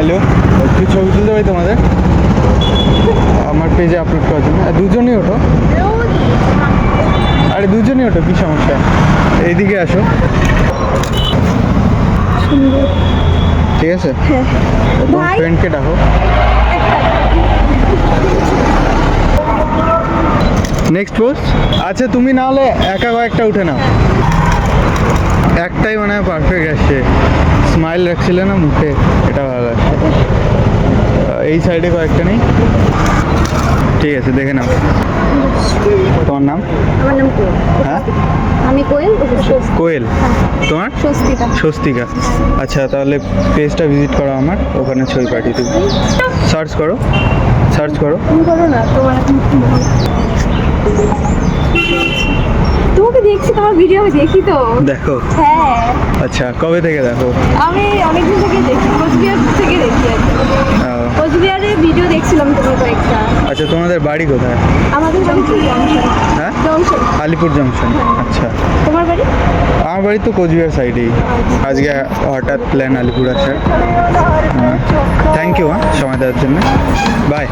Hello, একটু ছবি তুলতে পারি তোমাদের আমার পেজে আপলোড করার জন্য? দুজনেই ওঠো, আরে দুজনেই ওঠো, কী সমস্যা? এইদিকে আসো, ঠিক আছে? তোমার ফ্রেন্ডকে ডাকো। Next post. আচ্ছা তুমি না হলে একা কয়েকটা উঠে নাও, একটাই মানে পারফেক্ট আসছে। স্মাইল রাখছিলে না মুখে, এটা ভালো লাগছে। এই সাইডে কয়েকটা নেই, ঠিক আছে দেখে নাও। তোমার নাম? আমার নাম কোয়েল। হ্যাঁ আমি কোয়েল। কোয়েল। তোমার? স্বস্তিকা। স্বস্তিকা। আচ্ছা তাহলে পেজটা ভিজিট করো আমার, ওখানে ছবি পাঠিয়ে দেবো। সার্চ করো, সার্চ করো। তুমি করো না, তোমার তোমাকে দেখছি, তোমার ভিডিও আমি দেখি তো। দেখো? হ্যাঁ। আচ্ছা কবে থেকে দেখো? আমি অনেকদিন থেকে দেখি, কোচবিহার থেকে দেখি আর কি। কোচবিহারে ভিডিও দেখছিলাম তোমার কয়েকটা। আচ্ছা তোমাদের বাড়ি কোথায়? আমাদের জংশন। হ্যাঁ জংশন। আলিপুর জংশন। আচ্ছা তোমার বাড়ি? আমার বাড়ি তো কোচবিহার সাইডেই। আজকে হঠাৎ প্ল্যান আলিপুর আসার। থ্যাংক ইউ সময় দেওয়ার জন্য। বাই।